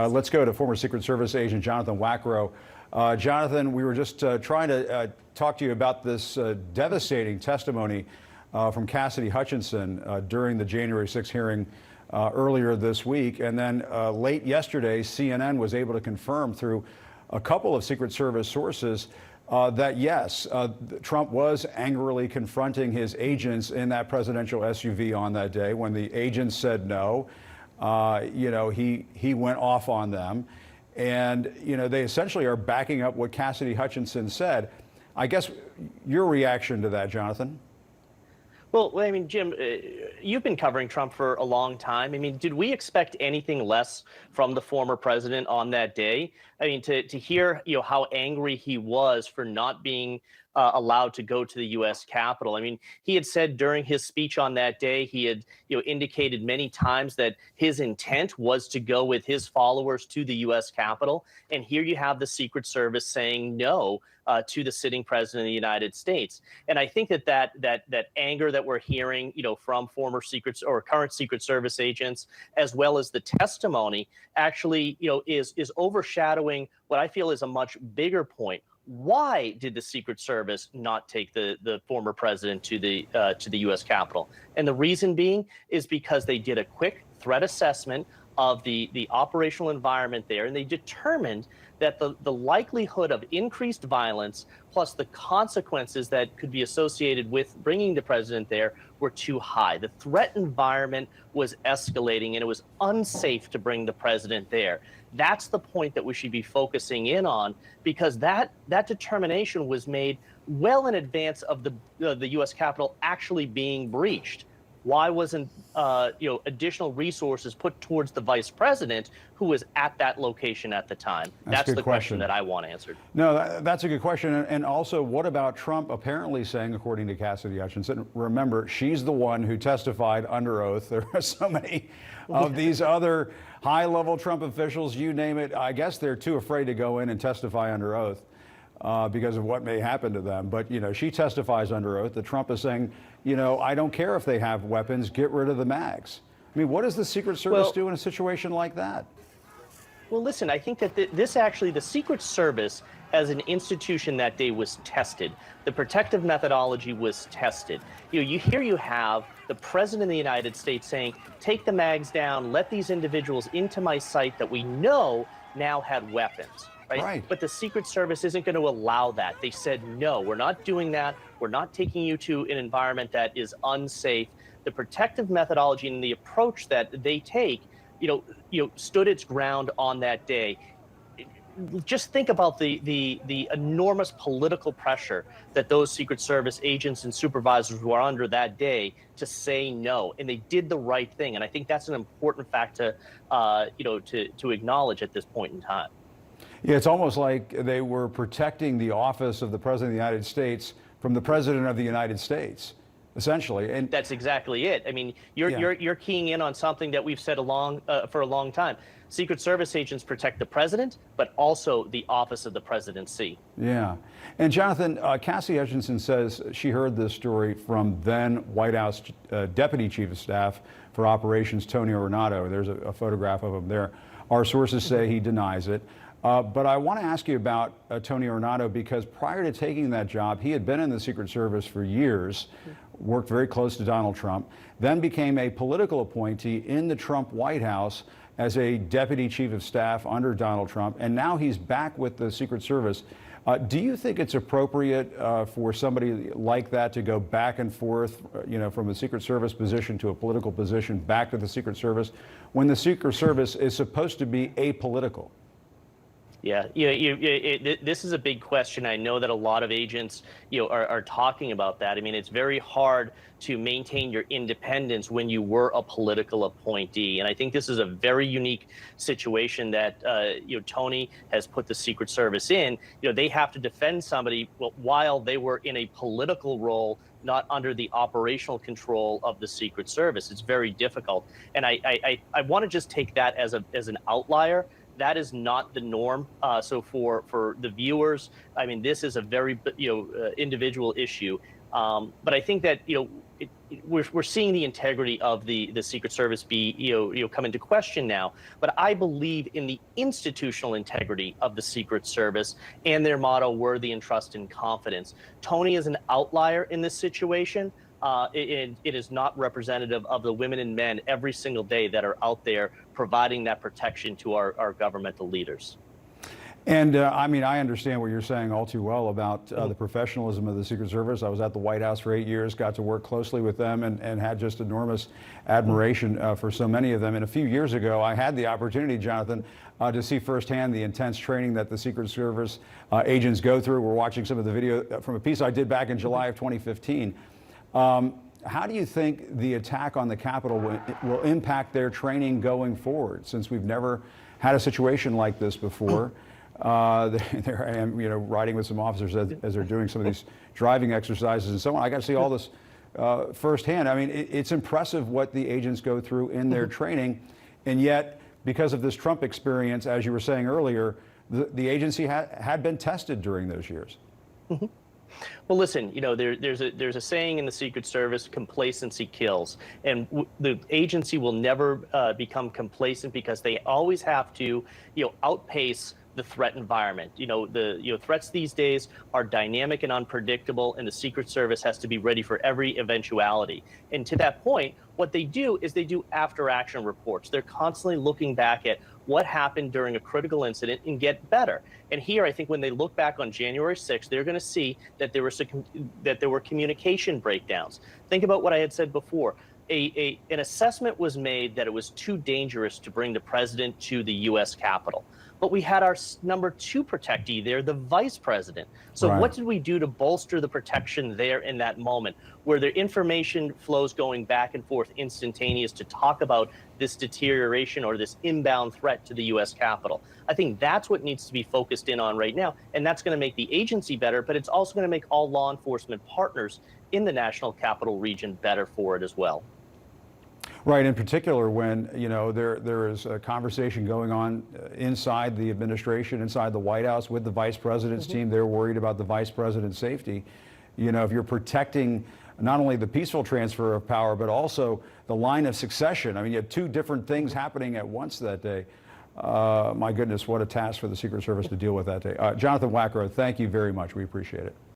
Let's go to former Secret Service agent Jonathan Wackrow. Jonathan, we were just trying to talk to you about this devastating testimony from Cassidy Hutchinson during the January 6th hearing earlier this week. And then late yesterday, CNN was able to confirm through a couple of Secret Service sources that yes, Trump was angrily confronting his agents in that presidential SUV on that day. When the agents said no, he went off on them. And, they essentially are backing up what Cassidy Hutchinson said. I guess your reaction to that, Jonathan? Well, I mean, Jim, you've been covering Trump for a long time. I mean, did we expect anything less from the former president on that day? I mean, to hear, how angry he was for not being allowed to go to the U.S. Capitol. I mean, he had said during his speech on that day, he had, indicated many times that his intent was to go with his followers to the U.S. Capitol. And here you have the Secret Service saying no to the sitting president of the United States. And I think that anger that we're hearing, from former secrets or current Secret Service agents, as well as the testimony, actually, is overshadowing what I feel is a much bigger point. Why did the Secret Service not take the former president to the U.S. Capitol? And the reason being is because they did a quick threat assessment of the operational environment there, and they determined that the likelihood of increased violence plus the consequences that could be associated with bringing the president there were too high. The threat environment was escalating, and it was unsafe to bring the president there. That's the point that we should be focusing in on, because that determination was made well in advance of the U.S. Capitol actually being breached. Why wasn't additional resources put towards the vice president, who was at that location at the time? That's the question that I want answered. No, that's a good question. And also, what about Trump apparently saying, according to Cassidy Hutchinson, remember, she's the one who testified under oath. There are so many of these other high-level Trump officials, you name it. I guess they're too afraid to go in and testify under oath because of what may happen to them. But, she testifies under oath that Trump is saying, I don't care if they have weapons, get rid of the mags. I mean, what does the Secret Service do in a situation like that? Well, listen, I think that the Secret Service as an institution that day was tested. The protective methodology was tested. You have the President of the United States saying, take the mags down, let these individuals into my site that we know now had weapons. Right? But the Secret Service isn't going to allow that. They said, no, we're not doing that. We're not taking you to an environment that is unsafe. The protective methodology and the approach that they take, stood its ground on that day. Just think about the enormous political pressure that those Secret Service agents and supervisors were under that day to say no, and they did the right thing. And I think that's an important fact to acknowledge at this point in time. Yeah, it's almost like they were protecting the office of the President of the United States from the President of the United States, essentially. And that's exactly it. I mean, you're keying in on something that we've said for a long time. Secret Service agents protect the president, but also the office of the presidency. Yeah. And Jonathan, Cassidy Hutchinson says she heard this story from then White House Deputy Chief of Staff for Operations, Tony Ornato. There's a photograph of him there. Our sources say he denies it. But I want to ask you about Tony Ornato, because prior to taking that job, he had been in the Secret Service for years, worked very close to Donald Trump, then became a political appointee in the Trump White House as a deputy chief of staff under Donald Trump, and now he's back with the Secret Service. Do you think it's appropriate for somebody like that to go back and forth, from a Secret Service position to a political position back to the Secret Service, when the Secret Service is supposed to be apolitical? Yeah, this is a big question. I know that a lot of agents, are talking about that. I mean, it's very hard to maintain your independence when you were a political appointee. And I think this is a very unique situation that, Tony has put the Secret Service in. They have to defend somebody while they were in a political role, not under the operational control of the Secret Service. It's very difficult. And I want to just take that as an outlier. That is not the norm. So for the viewers, I mean, this is a very individual issue. But I think that we're seeing the integrity of the Secret Service be come into question now. But I believe in the institutional integrity of the Secret Service and their motto, "Worthy in trust and confidence." Tony is an outlier in this situation. It is not representative of the women and men every single day that are out there providing that protection to our governmental leaders. And I mean, I understand what you're saying all too well about the professionalism of the Secret Service. I was at the White House for 8 years, got to work closely with them, and had just enormous admiration for so many of them. And a few years ago, I had the opportunity, Jonathan, to see firsthand the intense training that the Secret Service agents go through. We're watching some of the video from a piece I did back in July of 2015. How do you think the attack on the Capitol will impact their training going forward, since we've never had a situation like this before? There I am, riding with some officers as they're doing some of these driving exercises and so on. I got to see all this firsthand. I mean, it's impressive what the agents go through in their training, and yet, because of this Trump experience, as you were saying earlier, the agency had been tested during those years. Well, listen, there's a saying in the Secret Service: complacency kills, and the agency will never become complacent, because they always have to, outpace the threat environment. The threats these days are dynamic and unpredictable, and the Secret Service has to be ready for every eventuality. And to that point, what they do is they do after-action reports. They're constantly looking back at what happened during a critical incident and get better. And here, I think when they look back on January 6th, they're going to see that there were communication breakdowns. Think about what I had said before. An assessment was made that it was too dangerous to bring the president to the U.S. Capitol. But we had our number 2 protectee there, the vice president. So what did we do to bolster the protection there in that moment, where the information flows going back and forth instantaneous to talk about this deterioration or this inbound threat to the U.S. Capitol? I think that's what needs to be focused in on right now, and that's going to make the agency better, but it's also going to make all law enforcement partners in the National Capital Region better for it as well. Right, in particular when, there is a conversation going on inside the administration, inside the White House with the vice president's team. They're worried about the vice president's safety. If you're protecting not only the peaceful transfer of power, but also the line of succession. I mean, you had 2 different things happening at once that day. My goodness, what a task for the Secret Service to deal with that day. Jonathan Wackrow, thank you very much. We appreciate it.